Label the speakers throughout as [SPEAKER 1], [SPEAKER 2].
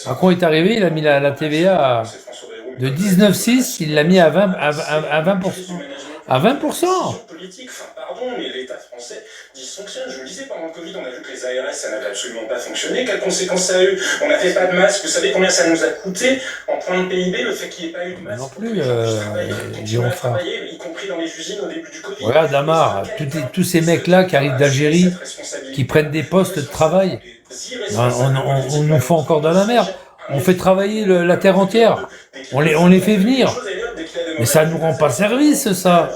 [SPEAKER 1] Macron est arrivé, il a mis la TVA de 19,6, il l'a mis à 20%. À 20%.
[SPEAKER 2] Politique, enfin, pardon, mais l'État français dysfonctionne. Je le disais, pendant le Covid, on a vu que les ARS, ça n'avait absolument pas fonctionné. Quelles conséquences ça a eu? On n'avait pas de masque. Vous savez combien ça nous a coûté en point de PIB, le fait qu'il n'y ait pas eu de masque?
[SPEAKER 1] Non plus,
[SPEAKER 2] travailler, y compris dans les usines au début du Covid.
[SPEAKER 1] Regarde, Amar, tous ces mecs-là qui arrivent d'Algérie, qui prennent des postes de travail, on nous fait encore de la merde. On fait travailler la terre entière. On les fait venir. Mais ça ne nous rend pas service, ça.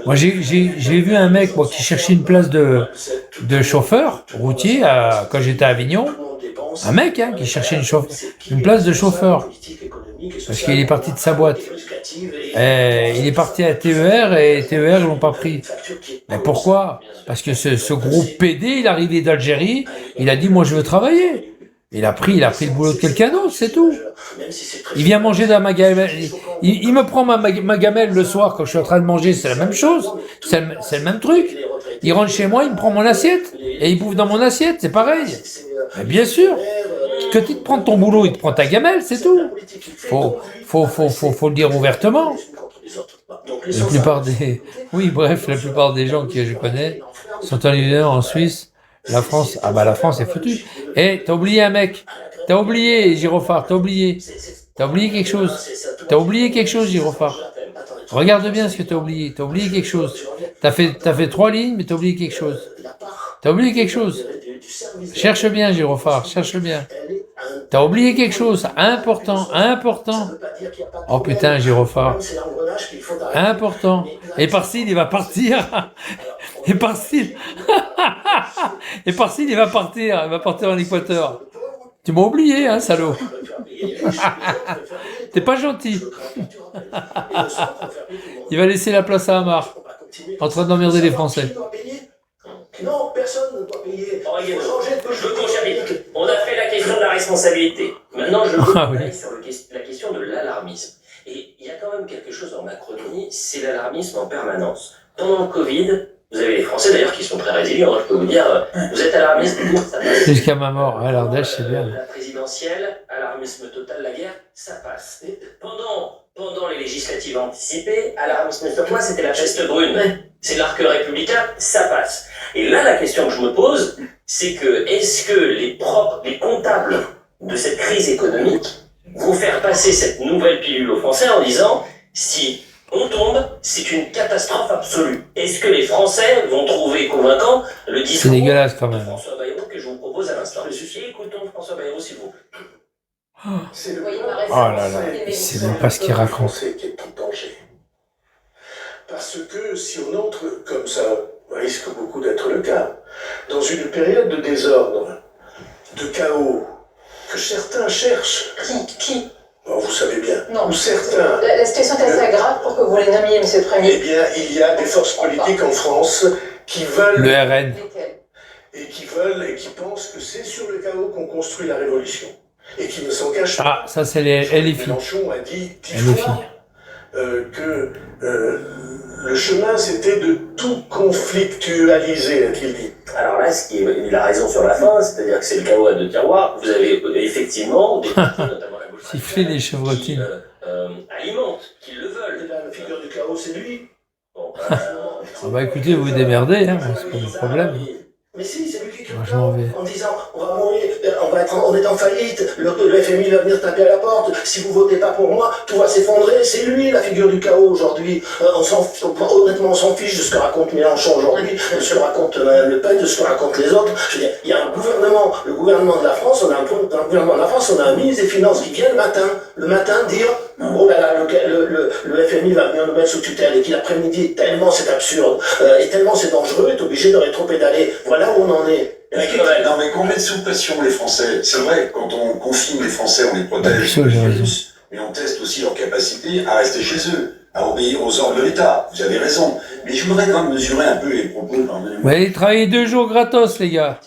[SPEAKER 1] Moi, j'ai vu un mec qui cherchait une place de chauffeur routier quand j'étais à Avignon. Un mec qui cherchait une place de chauffeur. Parce qu'il est parti de sa boîte. Il est parti à TER et TER, ils l'ont pas pris. Mais pourquoi? Parce que ce gros PD, il est arrivé d'Algérie, il a dit, moi, je veux travailler. Il a pris le boulot de quelqu'un d'autre, c'est tout. Il vient manger dans ma gamelle. Il me prend ma gamelle le soir quand je suis en train de manger, c'est la même chose. C'est le même truc. Il rentre chez moi, il me prend mon assiette. Et il bouffe dans mon assiette, c'est pareil. Mais bien sûr. Que tu te prends ton boulot, il te prend ta gamelle, c'est tout. Faut le dire ouvertement. La plupart des gens que je connais sont en Suisse. La France, la France est foutue. T'as oublié un mec. T'as oublié, Girophare, t'as oublié. T'as oublié quelque chose. T'as oublié quelque chose, Girophare. Regarde bien ce que t'as oublié. T'as oublié quelque chose. T'as fait 3 lignes, mais t'as oublié quelque chose. T'as oublié quelque chose. Cherche bien, Girophare, cherche bien. T'as oublié quelque chose. Important. Oh putain, Girophare. Important. Et Parsil, il va partir. Et Parsil, il va partir en Équateur. Tu m'as oublié, hein, salaud. T'es pas gentil. Il va laisser la place à Amar, en train d'emmerder les Français.
[SPEAKER 3] Non, personne ne doit payer. Je veux qu'on j'habite. On a fait la question de la responsabilité. Maintenant, je veux sur la question de l'alarmisme. Et il y a quand même quelque chose en Macronie, c'est l'alarmisme en permanence. Pendant le Covid, vous avez les Français d'ailleurs qui sont très résilients, je peux vous dire, vous êtes alarmistes, ça passe.
[SPEAKER 1] Jusqu'à ma mort, l'Ardèche, c'est bien.
[SPEAKER 3] La présidentielle, alarmisme total, la guerre, ça passe. Pendant les législatives anticipées, alarmisme total, c'était la peste brune. C'est l'arc républicain, ça passe. Et là, la question que je me pose, c'est que, est-ce que les comptables de cette crise économique vont faire passer cette nouvelle pilule aux Français en disant, si on tombe, c'est une catastrophe absolue. Est-ce que les Français vont trouver convaincant le discours
[SPEAKER 1] de
[SPEAKER 3] François Bayrou que je vous propose à l'instant? Écoutons François Bayrou, s'il vous plaît.
[SPEAKER 1] Oh là là, il sait même pas ce qu'il raconte.
[SPEAKER 2] Parce que si on entre, comme ça risque beaucoup d'être le cas, dans une période de désordre, de chaos, que certains cherchent...
[SPEAKER 4] Qui
[SPEAKER 2] Bon, vous savez bien.
[SPEAKER 4] Non.
[SPEAKER 2] Ou certains...
[SPEAKER 4] La situation est assez grave pour que vous les nommiez, monsieur le Premier.
[SPEAKER 2] Eh bien, il y a des forces politiques en France qui veulent...
[SPEAKER 1] Le RN.
[SPEAKER 2] Et qui pensent que c'est sur le chaos qu'on construit la révolution. Et qui ne s'en cachent pas.
[SPEAKER 1] Ah, ça c'est les LFI.
[SPEAKER 2] Mélenchon a dit 10 fois que le chemin c'était de tout conflictualiser, a-t-il dit.
[SPEAKER 3] Alors là, il a raison sur la fin, c'est-à-dire que c'est le chaos à 2 tiroirs. Vous avez effectivement des partis, notamment la gauche,
[SPEAKER 1] siffler les chevrotines.
[SPEAKER 3] alimentent, qui le veulent.
[SPEAKER 2] La figure du chaos, c'est lui.
[SPEAKER 3] Bon,
[SPEAKER 1] écoutez, vous vous démerdez, c'est pas mon problème.
[SPEAKER 2] Mais si, c'est lui qui
[SPEAKER 1] Moi, je m'en vais.
[SPEAKER 2] en disant on va mourir, on est en faillite, le FMI va venir taper à la porte, si vous votez pas pour moi, tout va s'effondrer, c'est lui la figure du chaos aujourd'hui. Honnêtement, on s'en fiche de ce que raconte Mélenchon aujourd'hui, de ce que raconte Le Pen, de ce que racontent les autres. Je veux dire, il y a un gouvernement, le gouvernement de la France, on a un ministre des Finances qui vient le matin dire oh là là, le FMI va venir nous mettre sous tutelle, et qui l'après-midi, tellement c'est absurde, et tellement c'est dangereux, est obligé de rétro-pédaler. Voilà où on en est.
[SPEAKER 5] Non mais qu'on mette sous pression les Français, c'est vrai, quand on confine les Français, on les protège du virus, mais on teste aussi leur capacité à rester chez eux, à obéir aux ordres de l'État, vous avez raison. Mais je voudrais quand même mesurer un peu les propos.
[SPEAKER 1] Vous allez travailler 2 jours gratos, les gars.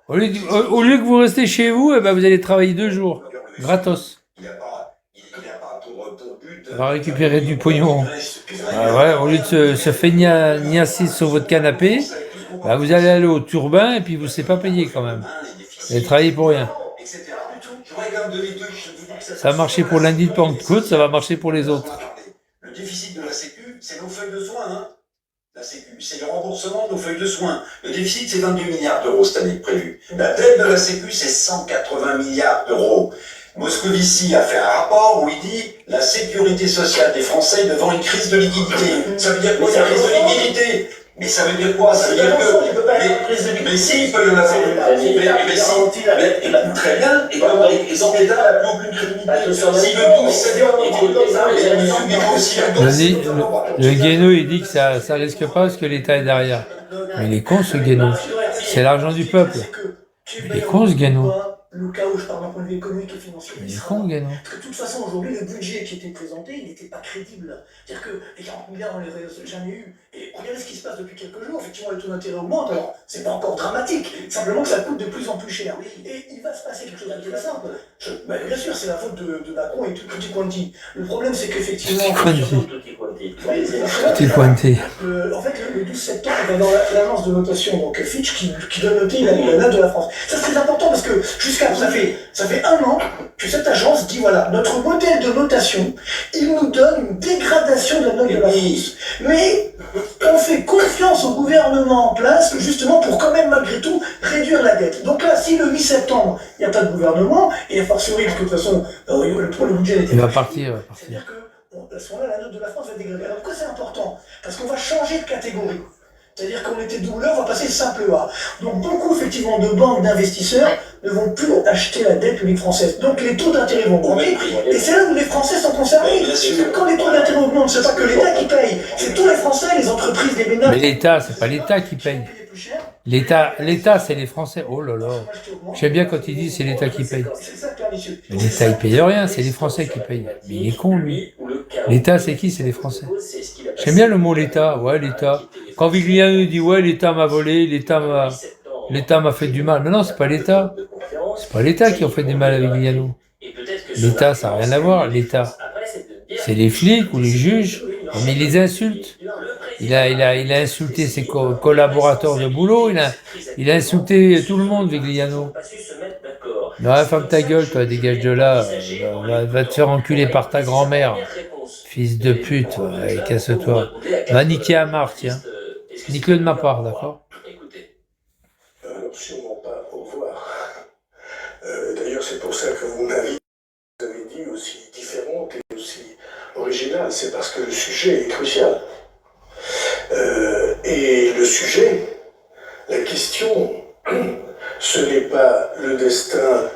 [SPEAKER 1] Au lieu que vous restez chez vous, vous allez travailler 2 jours gratos. On va récupérer du pognon. Au lieu de se feignasser sur votre canapé, vous allez aller au turbin et puis vous ne serez pas payé quand même. Vous allez travailler pour rien.
[SPEAKER 5] etc. Je voudrais quand même donner deux chiffres.
[SPEAKER 1] Ça a marché pour lundi de Pentecôte, ça va marcher pour les autres.
[SPEAKER 5] Le déficit de la Sécu, c'est nos feuilles de soins, hein. La Sécu, c'est le remboursement de nos feuilles de soins. Le déficit, c'est 22 milliards d'euros cette année prévu. La dette de la Sécu, c'est 180 milliards d'euros. Moscovici a fait un rapport où il dit la sécurité sociale des Français devant une crise de liquidité. Ça veut dire quoi, une crise de liquidité? Mais ça veut dire quoi? Ça veut dire que... Mais si, il peut y en avoir une. Très bien. Et comme les hommes d'État n'ont plus aucune crédibilité. Si le tout, c'est
[SPEAKER 1] Le Guéno, il dit que ça risque pas parce que l'État est derrière. Mais il est con, ce Guéno. C'est l'argent du peuple. Il est con, ce Guéno.
[SPEAKER 2] Le cas où je parle d'un point de vue économique et financier.
[SPEAKER 1] Il est con, Guéno.
[SPEAKER 2] Parce que de toute façon, aujourd'hui, le budget qui était présenté, il n'était pas crédible. C'est-à-dire que les 40 milliards, on ne les aurait jamais eu. Et regardez ce qui se passe depuis quelques jours. Effectivement, les taux d'intérêt augmentent. Alors, c'est pas encore dramatique. Simplement que ça coûte de plus en plus cher. Et il va se passer quelque chose de très simple. Bien sûr, c'est la faute de Macron et tutti quanti. Le problème, c'est qu'effectivement...
[SPEAKER 1] Tutti quanti.
[SPEAKER 2] En fait, le 12 septembre, on va dans l'agence de notation, donc Fitch, qui donne noter la note de la France. Ça, c'est très important parce que ça fait un an que cette agence dit, voilà, notre modèle de notation, il nous donne une dégradation de la note de la France. Mais on fait confiance au gouvernement en place, justement, pour quand même, malgré tout, réduire la dette. Donc là, si le 8 septembre, il n'y a pas de gouvernement, et a fortiori, parce que de toute façon, le budget n'était
[SPEAKER 1] Il
[SPEAKER 2] pas...
[SPEAKER 1] va partir.
[SPEAKER 2] C'est-à-dire que, à ce moment-là, la note de la France va dégrader. Alors pourquoi c'est important? Parce qu'on va changer de catégorie. C'est-à-dire qu'on était double A, on va passer simple A. Donc beaucoup, effectivement, de banques, d'investisseurs ne vont plus acheter la dette publique française. Donc les taux d'intérêt vont augmenter, et c'est là où les Français sont concernés. Quand les taux d'intérêt augmentent, c'est pas que l'État qui paye, c'est tous les Français, les entreprises, les ménages.
[SPEAKER 1] Mais l'État, c'est pas l'État qui paye. L'État, c'est les Français. Oh là là. J'aime bien quand il dit c'est l'État qui paye. Mais l'État, il paye rien, c'est les Français qui payent. Mais il est con, lui. L'État, c'est qui? C'est les Français. J'aime bien le mot l'État. Ouais, l'État. Quand Vigliano dit ouais, l'État m'a volé, l'État m'a fait du mal. Mais non, c'est pas l'État. C'est pas l'État qui a fait du mal à Vigliano. L'État, ça n'a rien à voir. L'État, c'est les flics ou les juges. Mais il les insulte. Il a insulté ses collaborateurs de boulot. Il a insulté tout le monde, Vigliano. Non, ferme ta gueule, toi, dégage de là. Va te faire enculer par ta grand-mère. Fils de pute, ouais, casse-toi. Va niquer Amar, tiens. Nique-le de ma part, d'accord?
[SPEAKER 2] Sûrement pas, au revoir. D'ailleurs, c'est pour ça que vous avez dit aussi différente et aussi originale. C'est parce que le sujet est crucial. Et le sujet, la question, ce n'est pas le destin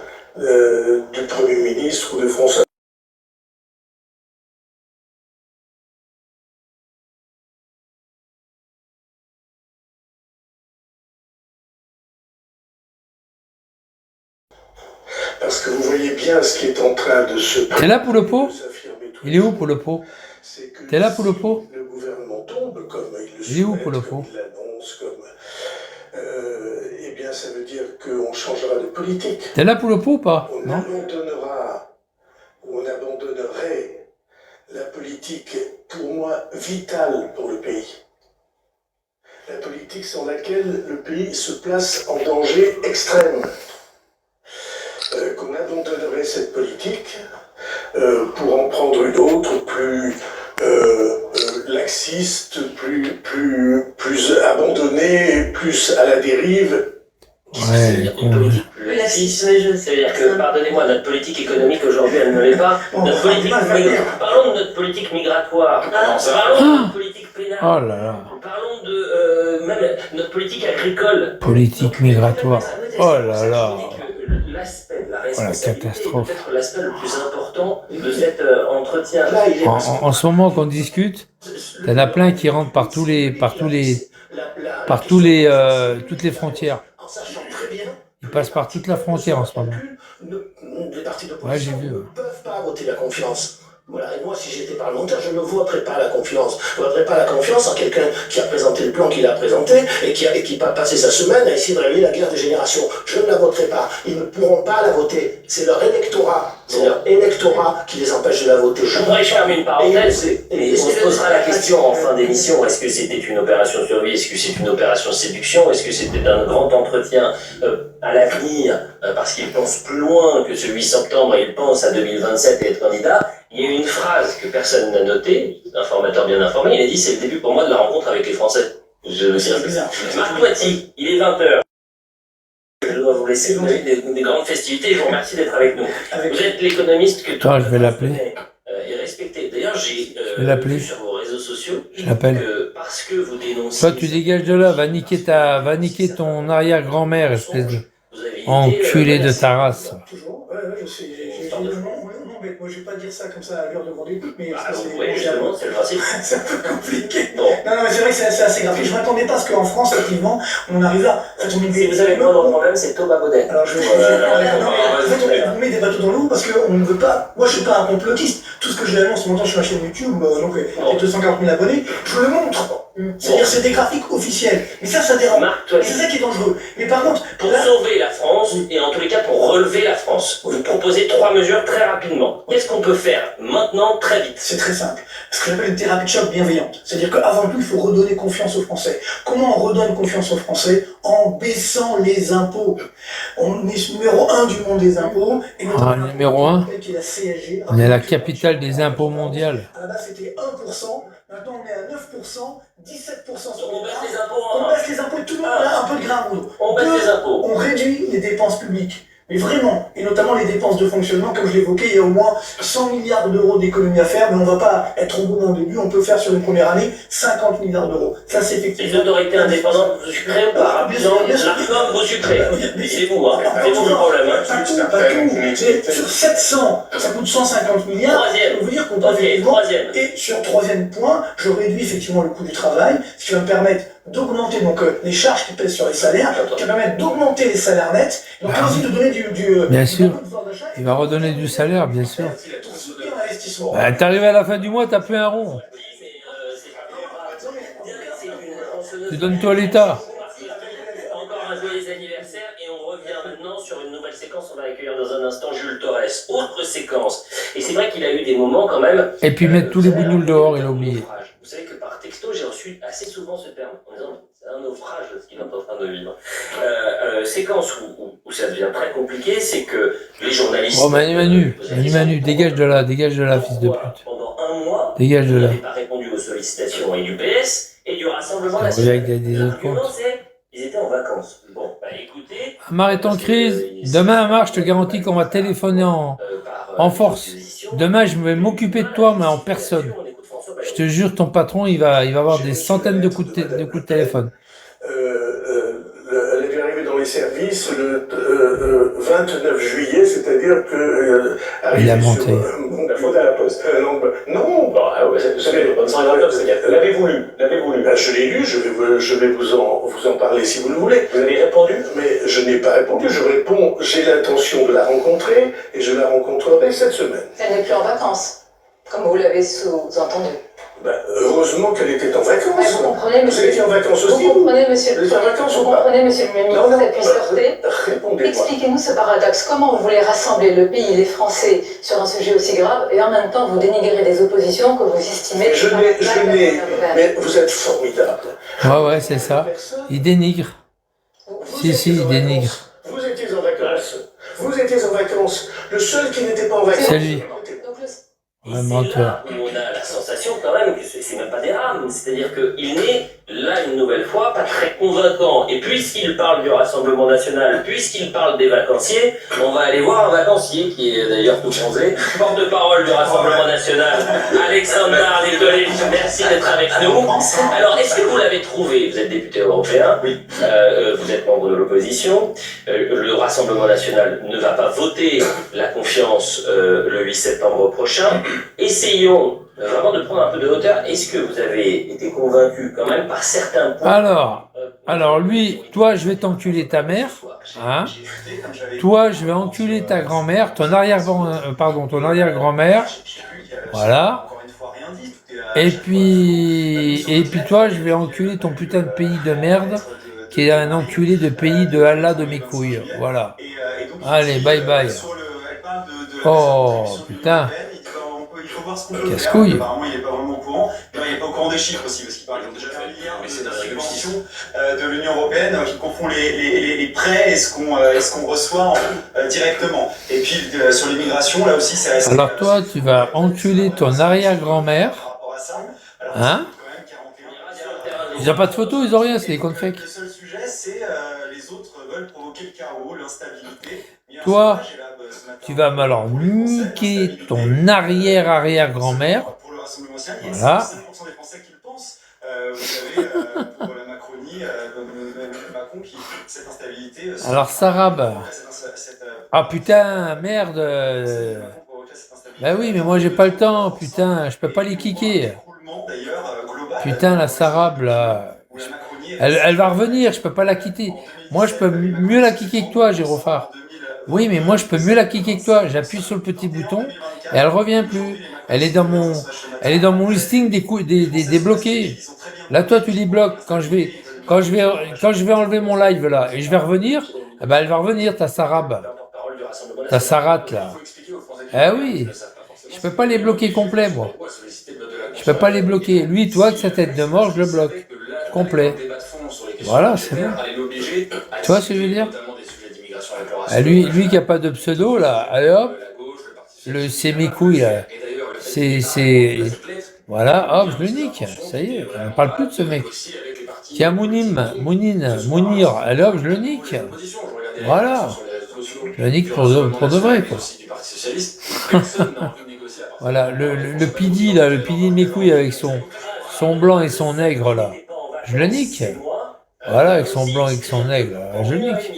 [SPEAKER 2] du Premier ministre ou de François. Parce que vous voyez bien ce qui est en train de se passer.
[SPEAKER 1] T'es là pour le pot? Il est où pour le pot? T'es là pour le pot?
[SPEAKER 2] Le gouvernement tombe comme il le
[SPEAKER 1] Il est où pour le pot?
[SPEAKER 2] il l'annonce comme... eh bien, ça veut dire qu'on changera de politique.
[SPEAKER 1] T'es là pour le pot ou pas?
[SPEAKER 2] On
[SPEAKER 1] Non?
[SPEAKER 2] abandonnera, ou on abandonnerait la politique, pour moi, vitale pour le pays. La politique sur laquelle le pays se place en danger extrême. Qu'on abandonnerait cette politique pour en prendre une autre plus laxiste, plus abandonnée, plus à la dérive.
[SPEAKER 1] Ouais,
[SPEAKER 3] Plus laxiste, c'est-à-dire que, pardonnez-moi, notre politique économique aujourd'hui, elle ne l'est pas. Parlons de notre politique migratoire. Parlons de notre politique pénale.
[SPEAKER 1] Oh là là.
[SPEAKER 3] Parlons de même notre politique agricole.
[SPEAKER 1] Politique migratoire. Oh là là.
[SPEAKER 3] L'aspect de la
[SPEAKER 1] Oh, la
[SPEAKER 3] responsabilité
[SPEAKER 1] catastrophe.
[SPEAKER 3] est peut-être l'aspect le plus important de cet entretien.
[SPEAKER 1] En ce moment qu'on discute, t'en as plein qui rentrent par toutes les frontières.
[SPEAKER 2] En sachant très bien,
[SPEAKER 1] Ils passent par toute la frontière en ce moment.
[SPEAKER 2] les partis
[SPEAKER 1] Ouais, j'ai
[SPEAKER 2] d'opposition
[SPEAKER 1] vu,
[SPEAKER 2] ne
[SPEAKER 1] ouais.
[SPEAKER 2] peuvent pas voter la confiance. Voilà, et moi, si j'étais parlementaire, je ne voterais pas la confiance. Je ne voterais pas la confiance en quelqu'un qui a présenté le plan qu'il a présenté et qui a passé sa semaine à essayer de régler la guerre des générations. Je ne la voterai pas. Ils ne pourront pas la voter. C'est leur électorat. C'est leur électorat qui les empêche de la voter.
[SPEAKER 3] Je voudrais fermer une parenthèse, et on se posera la question en fin d'émission, est-ce que c'était une opération survie, est-ce que c'est une opération séduction, est-ce que c'était un grand entretien à l'avenir, parce qu'il pense plus loin que ce 8 septembre, et il pense à 2027 et être candidat. Il y a eu une phrase que personne n'a notée, informateur bien informé, il a dit c'est le début pour moi de la rencontre avec les Français. Marc Toiti, il est 20h. Je dois vous laisser des grandes festivités, je vous remercie d'être avec nous. Vous êtes l'économiste que
[SPEAKER 1] Attends, je vais l'appeler.
[SPEAKER 3] Et respecté. D'ailleurs, j'ai
[SPEAKER 1] l'appeler.
[SPEAKER 3] vu sur vos réseaux sociaux
[SPEAKER 1] Je l'appelle.
[SPEAKER 3] que parce que vous dénoncez...
[SPEAKER 1] Toi, tu dégages de là, va niquer ton arrière-grand-mère, espèce de
[SPEAKER 3] Vous avez été,
[SPEAKER 1] enculé de
[SPEAKER 3] menacé.
[SPEAKER 1] ta race.
[SPEAKER 6] Toujours, ouais, je sais. Non, mais moi je vais pas dire ça comme ça à l'heure de Vendée, mais
[SPEAKER 3] Ah,
[SPEAKER 6] ça,
[SPEAKER 3] vous
[SPEAKER 6] c'est
[SPEAKER 3] pouvez, justement, c'est le principe.
[SPEAKER 6] c'est un peu compliqué.
[SPEAKER 3] Bon.
[SPEAKER 6] Non, mais c'est vrai que c'est assez grave. Et je m'attendais pas à ce qu'en France, effectivement, on arrive là. En fait, on met
[SPEAKER 3] Si vous avez le moindre problème, c'est Thomas Baudet.
[SPEAKER 6] Alors je vais on met des bateaux dans l'eau parce qu'on ne veut pas. Moi je suis pas un complotiste. Tout ce que je annonce maintenant sur ma chaîne YouTube, donc j'ai 240 000 abonnés, je le montre. C'est-à-dire c'est des graphiques officiels. Mais ça dérange.
[SPEAKER 3] Marc Toiti,
[SPEAKER 6] C'est ça qui est dangereux. Mais par contre,
[SPEAKER 3] pour
[SPEAKER 6] là,
[SPEAKER 3] sauver la France, et en tous les cas pour relever la France, vous proposez 3 mesures très rapidement. Qu'est-ce qu'on peut faire maintenant, très vite?
[SPEAKER 6] c'est très simple. Ce que j'appelle une thérapie de choc bienveillante. C'est-à-dire qu'avant tout, il faut redonner confiance aux Français. Comment on redonne confiance aux Français? En baissant les impôts. On est numéro 1 du monde des impôts. Et
[SPEAKER 1] Numéro 1,
[SPEAKER 6] qui est la CSG.
[SPEAKER 1] on est la capitale des impôts mondiales.
[SPEAKER 6] À la base, c'était 1%. Maintenant, on est à 9%, 17% sur
[SPEAKER 3] On
[SPEAKER 6] les
[SPEAKER 3] baisse
[SPEAKER 6] bas.
[SPEAKER 3] les impôts
[SPEAKER 6] On
[SPEAKER 3] en
[SPEAKER 6] baisse les impôts et tout le monde a un peu de grain à moudre.
[SPEAKER 3] On baisse les impôts.
[SPEAKER 6] On réduit les dépenses publiques. Mais vraiment, et notamment les dépenses de fonctionnement, comme je l'évoquais, il y a au moins 100 milliards d'euros d'économies à faire, mais on ne va pas être au bon au début, on peut faire sur une première année 50 milliards d'euros. Ça, c'est
[SPEAKER 3] Les
[SPEAKER 6] effectivement...
[SPEAKER 3] autorités indépendantes, vous sucrez ou pas?
[SPEAKER 6] Bien sûr, bien sûr.
[SPEAKER 3] L'arcom, vous sucrez. C'est vous, hein. C'est vous le problème. Hein.
[SPEAKER 6] Pas tout. Sur 700, ça coûte 150 milliards.
[SPEAKER 3] Troisième.
[SPEAKER 6] Ça veut dire qu'on doit
[SPEAKER 3] Ok,
[SPEAKER 6] effectivement...
[SPEAKER 3] troisième.
[SPEAKER 6] Et sur troisième point, je réduis effectivement le coût du travail, ce qui va me permettre d'augmenter donc les charges qui pèsent sur les salaires, qui va permettre d'augmenter les salaires nets, donc aussi de donner
[SPEAKER 1] Bien sûr.
[SPEAKER 6] du pouvoir d'achat et
[SPEAKER 1] Il va redonner du salaire, bien sûr.
[SPEAKER 6] pour soutenir l'investissement.
[SPEAKER 1] Bah, t'arrives à la fin du mois, t'as plus un rond. Tu donnes-toi l'État.
[SPEAKER 3] Encore un joyeux anniversaire et on revient maintenant sur une nouvelle séquence. On va accueillir dans un instant Jules Torres. Autre séquence. Et c'est vrai qu'il a eu des moments quand même.
[SPEAKER 1] Et puis mettre tous les bougnoules dehors, il a oublié.
[SPEAKER 3] Vous savez que par texto, j'ai reçu assez souvent ce terme en disant c'est un naufrage ce qu'il est en train de vivre. Séquence où ça devient très compliqué, c'est que les journalistes.
[SPEAKER 1] Oh Manu, dégage de là, fils de pute.
[SPEAKER 3] Pendant un mois,
[SPEAKER 1] Dégage de
[SPEAKER 3] vous
[SPEAKER 1] là.
[SPEAKER 3] n'avez pas répondu aux sollicitations et du PS et du Rassemblement
[SPEAKER 1] Ça
[SPEAKER 3] National.
[SPEAKER 1] revient avec des autres
[SPEAKER 3] L'argument,
[SPEAKER 1] comptes.
[SPEAKER 3] c'est ils étaient en vacances. Bon, bah écoutez.
[SPEAKER 1] Amar est en crise. Demain, Amar, je te garantis qu'on va téléphoner en force. Demain, je vais m'occuper de toi, mais en personne. Je te jure, ton patron, il va avoir des centaines de coups de téléphone.
[SPEAKER 7] Elle est bien arrivée dans les services le 29 juillet, c'est-à-dire que...
[SPEAKER 1] Il a monté.
[SPEAKER 7] La faute à la poste. Non, l'avez voulu. Ben, je l'ai lu, je vais vous en parler si vous le voulez. Vous avez répondu? Mais je n'ai pas répondu, je réponds, j'ai l'intention de la rencontrer, et je la rencontrerai cette semaine.
[SPEAKER 4] Elle n'est plus en vacances, comme vous l'avez sous-entendu.
[SPEAKER 7] Ben, heureusement qu'elle était en vacances.
[SPEAKER 4] Mais vous comprenez,
[SPEAKER 7] Vous
[SPEAKER 4] monsieur.
[SPEAKER 7] étiez en vacances aussi,
[SPEAKER 4] Vous comprenez, monsieur.
[SPEAKER 7] Vous étiez en vacances
[SPEAKER 4] Vous
[SPEAKER 7] ou pas?
[SPEAKER 4] comprenez, monsieur le ministre, cette puissanceté.
[SPEAKER 7] Répondez-moi.
[SPEAKER 4] Expliquez-nous ce paradoxe. Comment vous voulez rassembler le pays, les Français, sur un sujet aussi grave, et en même temps vous dénigrez des oppositions que vous estimez...
[SPEAKER 7] Mais vous êtes formidable.
[SPEAKER 1] Ouais, c'est ça. Il dénigre. Si, il dénigre.
[SPEAKER 7] Vous étiez en vacances. Vous étiez en vacances. Le seul qui n'était pas en vacances.
[SPEAKER 1] C'est lui.
[SPEAKER 4] Donc,
[SPEAKER 1] Vraiment, toi.
[SPEAKER 3] On a la sensation quand même que c'est même pas des rames, c'est-à-dire qu'il n'est là une nouvelle fois pas très convaincant. Et puisqu'il parle du Rassemblement National, puisqu'il parle des vacanciers, on va aller voir un vacancier qui est d'ailleurs tout bronzé, porte-parole du Rassemblement National, Alexandre Nikolic, merci d'être avec nous. Alors, est-ce que vous l'avez trouvé? Vous êtes député européen, oui. Vous êtes membre de l'opposition, le Rassemblement National ne va pas voter la confiance le 8 septembre prochain. Essayons vraiment de prendre un peu de hauteur. Est-ce que vous avez été convaincu quand même par certains points?
[SPEAKER 1] Alors lui, toi, je vais t'enculer ta mère, hein. Toi, je vais enculer ta grand-mère, ton arrière-grand-mère, Voilà. Et puis toi, je vais enculer ton putain de pays de merde, qui est un enculé de pays de Allah de mes couilles. Voilà. Allez, bye bye. Oh, putain. Casse-couille.
[SPEAKER 8] Apparemment, il n'est pas vraiment au courant. Il n'est pas au courant des chiffres aussi, parce qu'il parle déjà d'un milliard de subventions de l'Union européenne qui confond les prêts et ce qu'on reçoit directement. Et puis, sur l'immigration, là aussi, c'est assez...
[SPEAKER 1] Alors toi, tu vas enculer ton arrière-grand-mère. Hein? Ils n'ont pas de photos, ils n'ont rien, c'est des comptes fake.
[SPEAKER 8] Le seul sujet, c'est les autres veulent provoquer le chaos, l'instabilité.
[SPEAKER 1] Toi, tu vas alors niquer ton arrière-arrière-grand-mère. Voilà.
[SPEAKER 8] 5% des Français qui le pensent. Vous avez pour la Macronie, Macron qui cette instabilité.
[SPEAKER 1] Alors Sarab. Ah putain, merde. Bah oui, mais moi j'ai pas le temps, putain, je peux pas les kicker. Putain, la Sarab là. Elle va revenir, je peux pas la quitter. Moi je peux mieux la kicker que toi, Gérophare. Oui, mais moi je peux mieux la kicker que toi. J'appuie sur le petit bouton et elle revient plus. Elle est dans mon listing des bloqués. Là, toi, tu les bloques. Quand je vais enlever mon live là et je vais revenir, eh ben, elle va revenir ta Sarab, ta Sarat là. Eh oui, je peux pas les bloquer complet moi. Je peux pas les bloquer. Lui, toi, avec sa tête de mort, je le bloque complet. Voilà, c'est bon. Tu vois ce que je veux dire? Lui qui a pas de pseudo là, allez hop, c'est mes couilles là. Voilà, hop, je le nique, ça y est, on ne parle plus de ce mec. Tiens, Mounir, allez hop, je le nique. Voilà, je le nique pour de vrai, quoi. Voilà, le pidi, là, le pidi de mes couilles avec son blanc et son nègre, là, je le nique. Voilà, avec son blanc et son nègre, je le nique.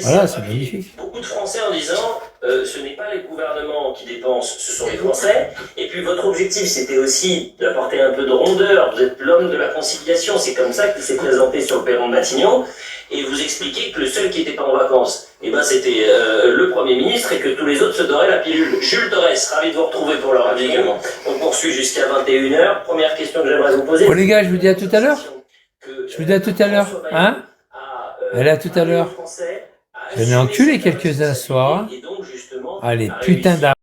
[SPEAKER 1] Voilà, c'est magnifique.
[SPEAKER 3] Beaucoup de Français en disant ce n'est pas les gouvernements qui dépensent, ce sont les Français. Et puis votre objectif, c'était aussi d'apporter un peu de rondeur. Vous êtes l'homme de la conciliation, c'est comme ça qu'il s'est présenté sur le perron de Matignon. Et vous expliquez que le seul qui n'était pas en vacances, eh ben c'était le Premier ministre et que tous les autres se doraient la pilule. Jules Torres, ravi de vous retrouver pour le radio. On poursuit jusqu'à 21h. Première question que j'aimerais vous poser.
[SPEAKER 1] Bon les gars, je vous dis à tout à l'heure. Je vous dis à tout à l'heure, hein? Allez, à tout à l'heure. Je vais enculer quelques-uns ce soir. Allez, putain d'argent.